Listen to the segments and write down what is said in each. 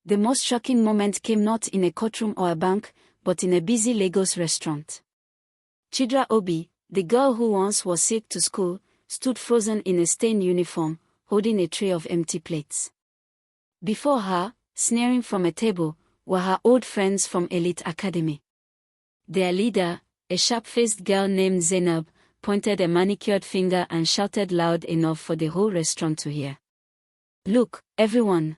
The most shocking moment came not in a courtroom or a bank, but in a busy Lagos restaurant. Chidera Obi, the girl who once was sick to school, stood frozen in a stained uniform, holding a tray of empty plates. Before her, sneering from a table, were her old friends from Elite Academy. Their leader, a sharp-faced girl named Zainab, pointed a manicured finger and shouted loud enough for the whole restaurant to hear. "Look, everyone!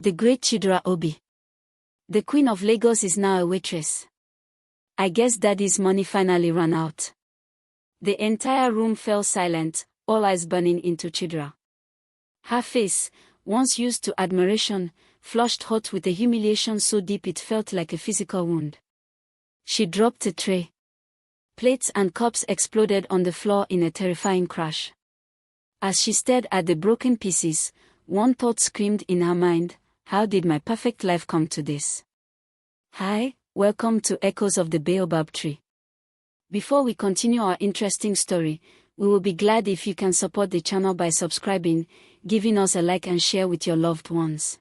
The great Chidera Obi. The Queen of Lagos is now a waitress. I guess Daddy's money finally ran out." The entire room fell silent, all eyes burning into Chidera. Her face, once used to admiration, flushed hot with a humiliation so deep it felt like a physical wound. She dropped a tray. Plates and cups exploded on the floor in a terrifying crash. As she stared at the broken pieces, one thought screamed in her mind: how did my perfect life come to this? Hi, welcome to Echoes of the Baobab Tree. Before we continue our interesting story, we will be glad if you can support the channel by subscribing, giving us a like and share with your loved ones.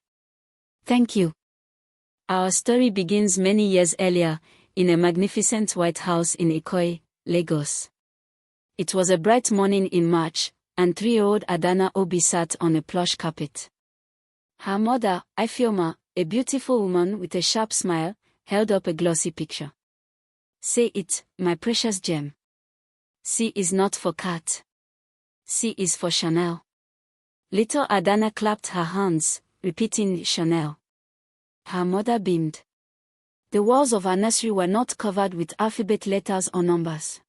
Thank you. Our story begins many years earlier, in a magnificent white house in Ikoyi, Lagos. It was a bright morning in March, and 3-year-old Adanna Obi sat on a plush carpet. Her mother, Ifeoma, a beautiful woman with a sharp smile, held up a glossy picture. "Say it, my precious gem. C is not for cat. C is for Chanel." Little Adanna clapped her hands, repeating Chanel. Her mother beamed. The walls of her nursery were not covered with alphabet letters or numbers.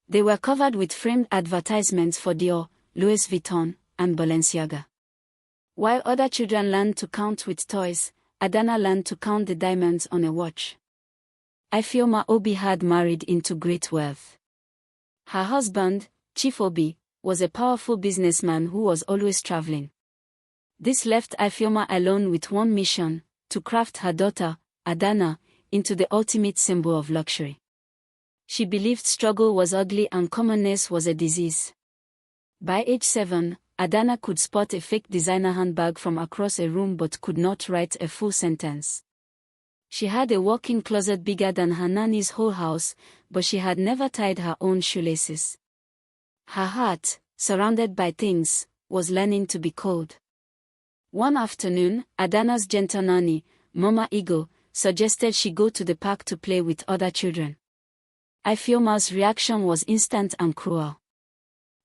They were covered with framed advertisements for Dior, Louis Vuitton, and Balenciaga. While other children learned to count with toys, Adanna learned to count the diamonds on a watch. Ifeoma Obi had married into great wealth. Her husband, Chief Obi, was a powerful businessman who was always traveling. This left Ifeoma alone with one mission: to craft her daughter, Adanna, into the ultimate symbol of luxury. She believed struggle was ugly and commonness was a disease. By age 7, Adanna could spot a fake designer handbag from across a room but could not write a full sentence. She had a walk-in closet bigger than her nanny's whole house, but she had never tied her own shoelaces. Her heart, surrounded by things, was learning to be cold. One afternoon, Adanna's gentle nanny, Mama Ego, suggested she go to the park to play with other children. Ifeoma's reaction was instant and cruel.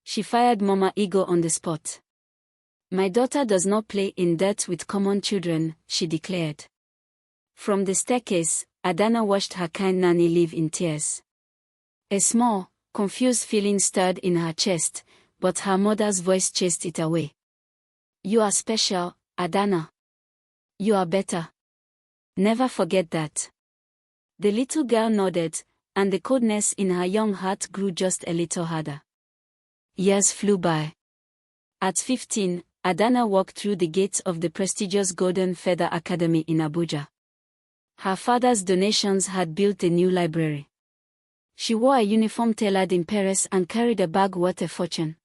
She fired Mama Ego on the spot. "My daughter does not play in dirt with common children," she declared. From the staircase, Adanna watched her kind nanny leave in tears. A small, confused feeling stirred in her chest, but her mother's voice chased it away. "You are special, Adanna. You are better. Never forget that." The little girl nodded, and the coldness in her young heart grew just a little harder. Years flew by. At 15, Adanna walked through the gates of the prestigious Golden Feather Academy in Abuja. Her father's donations had built a new library. She wore a uniform tailored in Paris and carried a bag worth a fortune.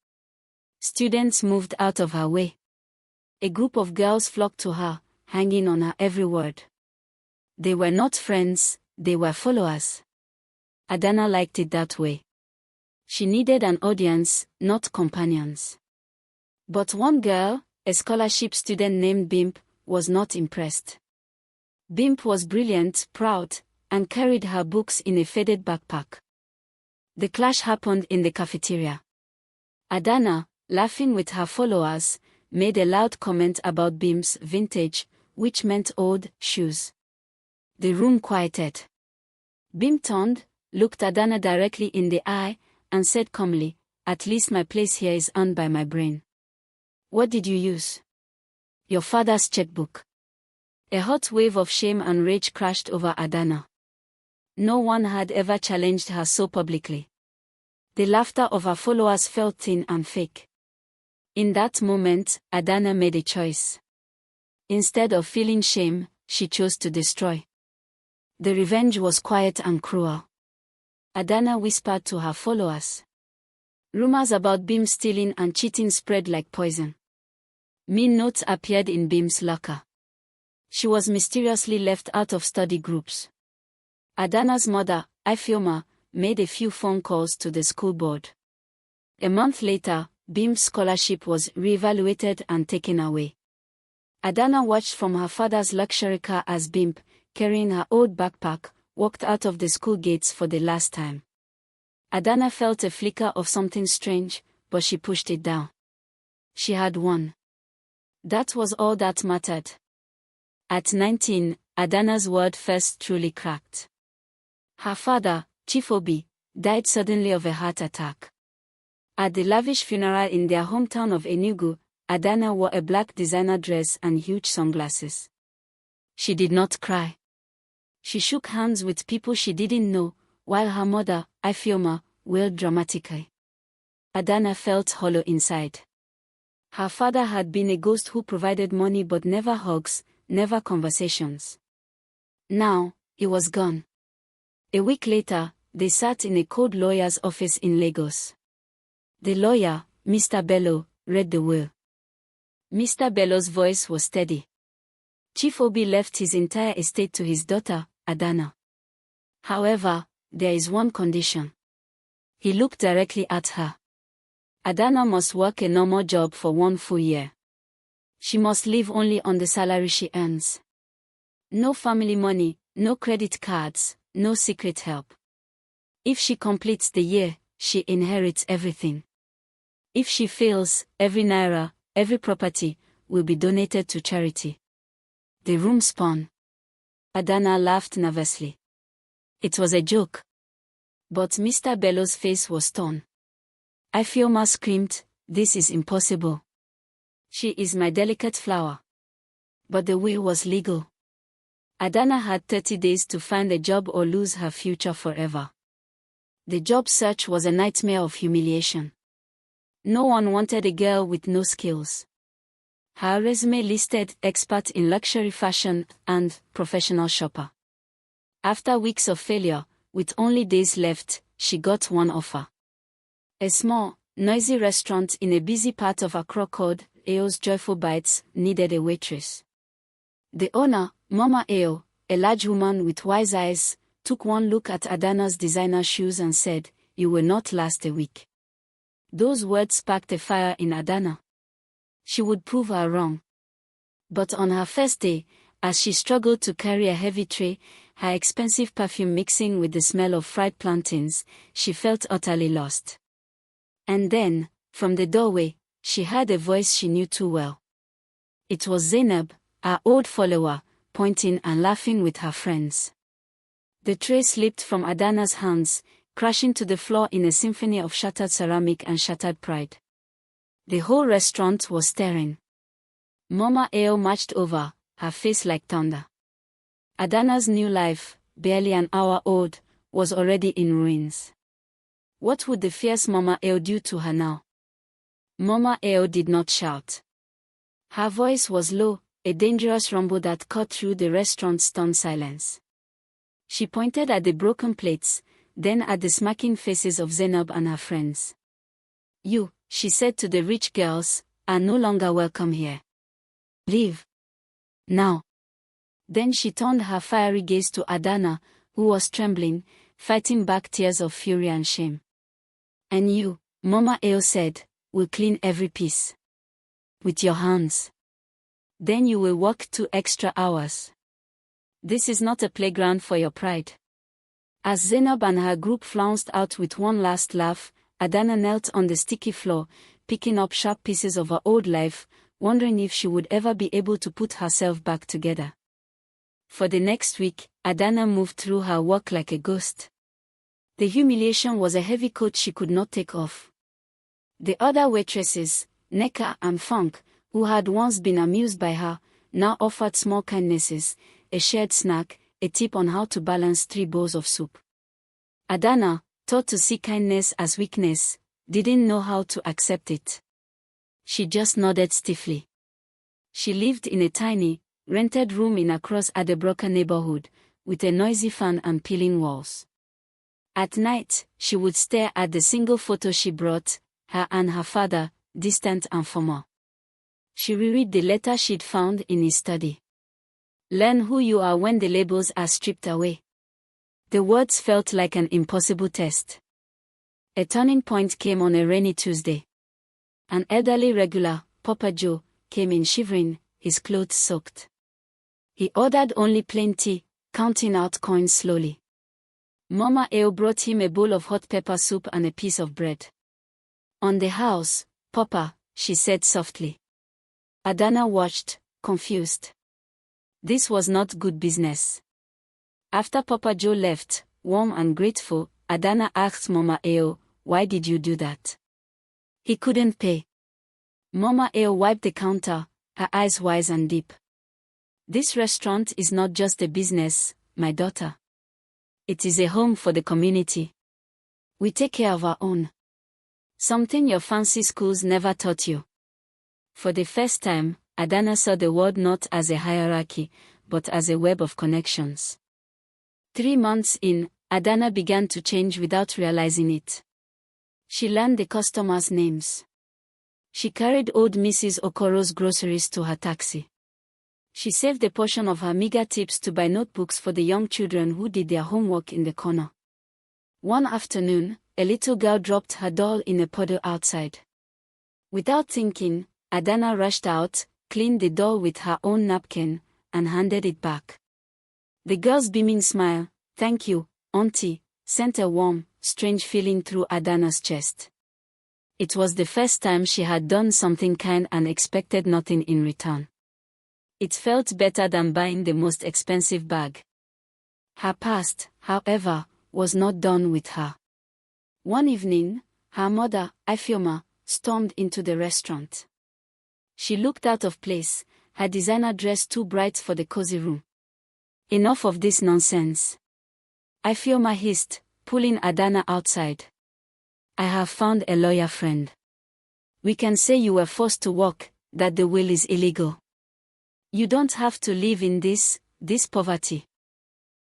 Students moved out of her way. A group of girls flocked to her, hanging on her every word. They were not friends, they were followers. Adanna liked it that way. She needed an audience, not companions. But one girl, a scholarship student named Bimp, was not impressed. Bimp was brilliant, proud, and carried her books in a faded backpack. The clash happened in the cafeteria. Adanna, laughing with her followers, made a loud comment about Bimp's vintage, which meant old, shoes. The room quieted. Bimp turned, looked Adanna directly in the eye, and said calmly, "At least my place here is earned by my brain." "What did you use?" "Your father's checkbook." A hot wave of shame and rage crashed over Adanna. No one had ever challenged her so publicly. The laughter of her followers felt thin and fake. In that moment, Adanna made a choice. Instead of feeling shame, she chose to destroy. The revenge was quiet and cruel. Adanna whispered to her followers. Rumors about Bim stealing and cheating spread like poison. Mean notes appeared in Bim's locker. She She was mysteriously left out of study groups. Adanna's mother, Ifeoma, made a few phone calls to the school board. A month later, Bim's scholarship was re-evaluated and taken away. Adanna watched from her father's luxury car as Bim, carrying her old backpack, walked out of the school gates for the last time. Adanna felt a flicker of something strange, but she pushed it down. She had won. That was all that mattered. At 19, Adanna's world first truly cracked. Her father, Chief Obi, died suddenly of a heart attack. At the lavish funeral in their hometown of Enugu, Adanna wore a black designer dress and huge sunglasses. She did not cry. She shook hands with people she didn't know, while her mother, Ifeoma, wailed dramatically. Adanna felt hollow inside. Her father had been a ghost who provided money but never hugs, never conversations. Now, he was gone. A week later, they sat in a cold lawyer's office in Lagos. The lawyer, Mr. Bello, read the will. Mr. Bello's voice was steady. Chief Obi left his entire estate to his daughter, Adanna. However, there is one condition. He looked directly at her. Adanna must work a normal job for 1 full year. She must live only on the salary she earns. No family money, no credit cards, no secret help. If she completes the year, she inherits everything. If she fails, every naira, every property, will be donated to charity. The room spun. Adanna laughed nervously. It was a joke. But Mr. Bello's face was torn. Ifeoma screamed, "This is impossible. She is my delicate flower." But the will was legal. Adanna had 30 days to find a job or lose her future forever. The job search was a nightmare of humiliation. No one wanted a girl with no skills. Her resume listed expert in luxury fashion and professional shopper. After weeks of failure, with only days left, she got one offer. A small, noisy restaurant in a busy part of Accra called Ayo's Joyful Bites needed a waitress. The owner, Mama Ayo, a large woman with wise eyes, took one look at Adanna's designer shoes and said, "You will not last a week." Those words sparked a fire in Adanna. She would prove her wrong. But on her first day, as she struggled to carry a heavy tray, her expensive perfume mixing with the smell of fried plantains, she felt utterly lost. And then, from the doorway, she heard a voice she knew too well. It was Zainab, her old follower, pointing and laughing with her friends. The tray slipped from Adanna's hands, crashing to the floor in a symphony of shattered ceramic and shattered pride. The whole restaurant was staring. Mama Ayo marched over, her face like thunder. Adanna's new life, barely an hour old, was already in ruins. What would the fierce Mama Ayo do to her now? Mama Ayo did not shout. Her voice was low, a dangerous rumble that cut through the restaurant's stunned silence. She pointed at the broken plates, then at the smacking faces of Zainab and her friends. "You," she said to the rich girls, "are no longer welcome here. Leave. Now." Then she turned her fiery gaze to Adanna, who was trembling, fighting back tears of fury and shame. "And you," Mama Ayo said, "will clean every piece. With your hands. Then you will work 2 extra hours. This is not a playground for your pride." As Zainab and her group flounced out with one last laugh, Adanna knelt on the sticky floor, picking up sharp pieces of her old life, wondering if she would ever be able to put herself back together. For the next week, Adanna moved through her work like a ghost. The humiliation was a heavy coat she could not take off. The other waitresses, Neka and Funk, who had once been amused by her, now offered small kindnesses, a shared snack, a tip on how to balance 3 bowls of soup. Adanna, taught to see kindness as weakness, didn't know how to accept it. She just nodded stiffly. She lived in a tiny, rented room in Accra's Adebroka neighborhood, with a noisy fan and peeling walls. At night, she would stare at the single photo she brought, her and her father, distant and formal. She reread the letter she'd found in his study. Learn who you are when the labels are stripped away. The words felt like an impossible test. A turning point came on a rainy Tuesday. An elderly regular, Papa Joe, came in shivering, his clothes soaked. He ordered only plain tea, counting out coins slowly. Mama Eo brought him a bowl of hot pepper soup and a piece of bread. On the house, Papa, she said softly. Adanna watched, confused. This was not good business. After Papa Joe left, warm and grateful, Adanna asked Mama Eo, "Why did you do that?" "He couldn't pay." Mama Eo wiped the counter, her eyes wise and deep. "This restaurant is not just a business, my daughter. It is a home for the community. We take care of our own. Something your fancy schools never taught you." For the first time, Adanna saw the world not as a hierarchy, but as a web of connections. 3 months in, Adanna began to change without realizing it. She learned the customers' names. She carried old Mrs. Okoro's groceries to her taxi. She saved a portion of her meager tips to buy notebooks for the young children who did their homework in the corner. One afternoon, a little girl dropped her doll in a puddle outside. Without thinking, Adanna rushed out, cleaned the doll with her own napkin, and handed it back. The girl's beaming smile, "Thank you, Auntie," sent a warm, strange feeling through Adanna's chest. It was the first time she had done something kind and expected nothing in return. It felt better than buying the most expensive bag. Her past, however, was not done with her. One evening, her mother, Ifeoma, stormed into the restaurant. She looked out of place, her designer dress too bright for the cozy room. "Enough of this nonsense," Ifeoma hissed, pulling Adanna outside. "I have found a lawyer friend. We can say you were forced to work, that the will is illegal. You don't have to live in this poverty."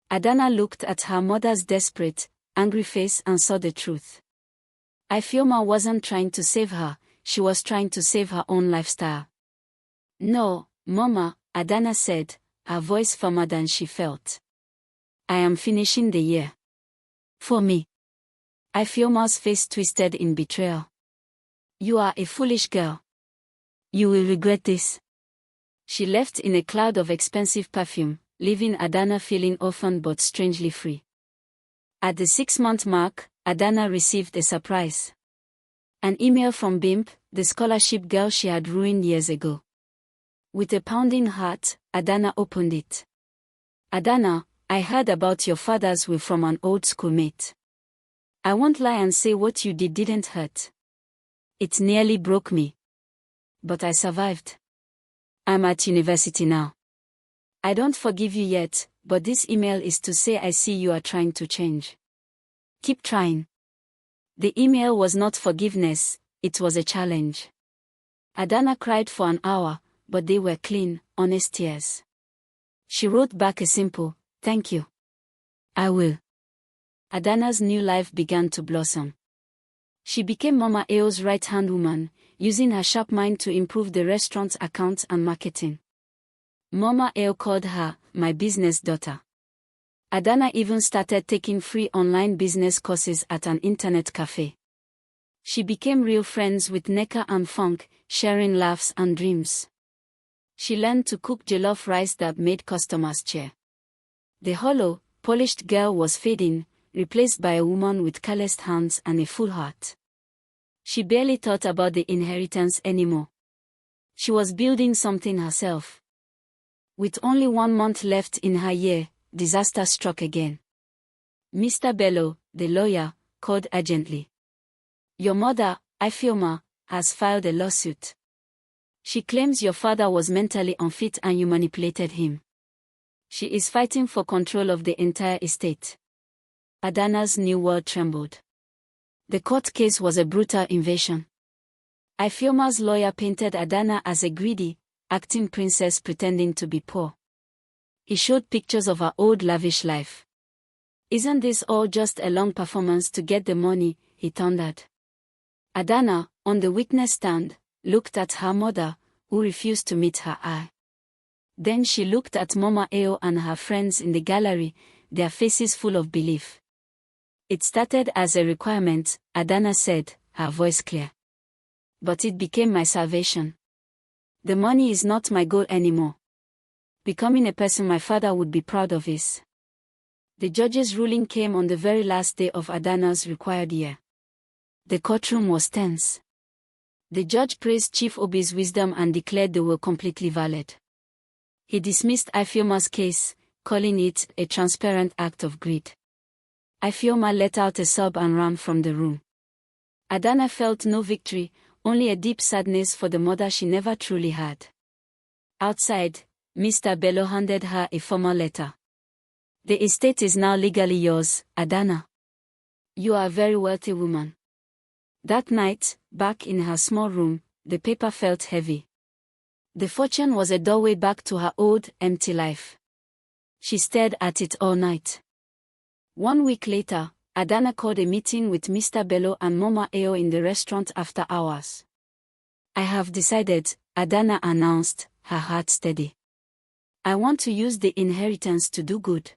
Adanna looked at her mother's desperate, angry face and saw the truth. Ifeoma wasn't trying to save her, she was trying to save her own lifestyle. "No, Mama," Adanna said, her voice firmer than she felt. "I am finishing the year. For me." Ifeoma's face twisted in betrayal. "You are a foolish girl. You will regret this." She left in a cloud of expensive perfume, leaving Adanna feeling orphaned but strangely free. At the 6-month mark, Adanna received a surprise. An email from BIMP, the scholarship girl she had ruined years ago. With a pounding heart, Adanna opened it. "Adanna, I heard about your father's will from an old schoolmate. I won't lie and say what you did didn't hurt. It nearly broke me. But I survived. I'm at university now. I don't forgive you yet, but this email is to say I see you are trying to change. Keep trying." The email was not forgiveness, it was a challenge. Adanna cried for an hour, but they were clean, honest tears. She wrote back a simple, "Thank you. I will." Adanna's new life began to blossom. She became Mama Eo's right-hand woman, using her sharp mind to improve the restaurant's accounts and marketing. Mama Eo called her, "my business daughter." Adanna even started taking free online business courses at an internet cafe. She became real friends with Neka and Funk, sharing laughs and dreams. She learned to cook jollof rice that made customers cheer. The hollow, polished girl was fading, replaced by a woman with calloused hands and a full heart. She barely thought about the inheritance anymore. She was building something herself. With only 1 month left in her year, disaster struck again. Mr. Bello, the lawyer, called urgently. "Your mother, Ifeoma, has filed a lawsuit. She claims your father was mentally unfit and you manipulated him. She is fighting for control of the entire estate." Adanna's new world trembled. The court case was a brutal invasion. Ifeoma's lawyer painted Adanna as a greedy, acting princess pretending to be poor. He showed pictures of her old lavish life. "Isn't this all just a long performance to get the money?" he thundered. Adanna, on the witness stand, looked at her mother, who refused to meet her eye. Then she looked at Mama Ao and her friends in the gallery, their faces full of belief. It started as a requirement, Adanna said, her voice clear. But it became my salvation. The money is not my goal anymore. Becoming a person my father would be proud of is. The judge's ruling came on the very last day of Adanna's required year. The courtroom was tense. The judge praised Chief Obi's wisdom and declared they were completely valid. He dismissed Ifeoma's case, calling it a transparent act of greed. Ifeoma let out a sob and ran from the room. Adanna felt no victory, only a deep sadness for the mother she never truly had. Outside, Mr. Bello handed her a formal letter. The estate is now legally yours, Adanna. You are a very wealthy woman. That night, back in her small room, the paper felt heavy. The fortune was a doorway back to her old, empty life. She stared at it all night. 1 week later, Adanna called a meeting with Mr. Bello and Mama Ao in the restaurant after hours. I have decided, Adanna announced, her heart steady. I want to use the inheritance to do good.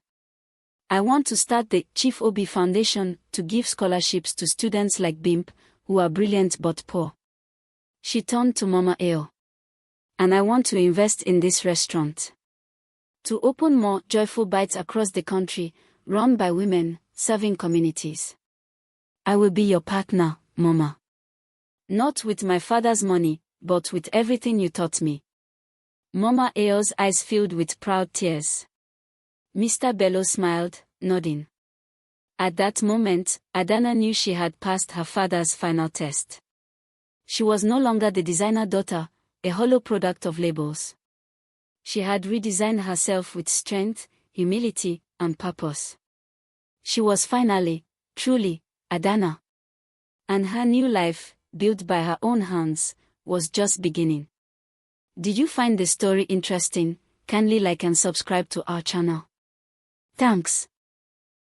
I want to start the Chief Obi Foundation to give scholarships to students like Bimp, who are brilliant but poor. She turned to Mama Ao. And I want to invest in this restaurant. To open more joyful bites across the country, run by women, serving communities. I will be your partner, Mama. Not with my father's money, but with everything you taught me. Mama Ao's eyes filled with proud tears. Mr. Bello smiled, nodding. At that moment, Adanna knew she had passed her father's final test. She was no longer the designer daughter, a hollow product of labels. She had redesigned herself with strength, humility, and purpose. She was finally, truly, Adanna. And her new life, built by her own hands, was just beginning. Did you find the story interesting? Kindly like and subscribe to our channel. Thanks.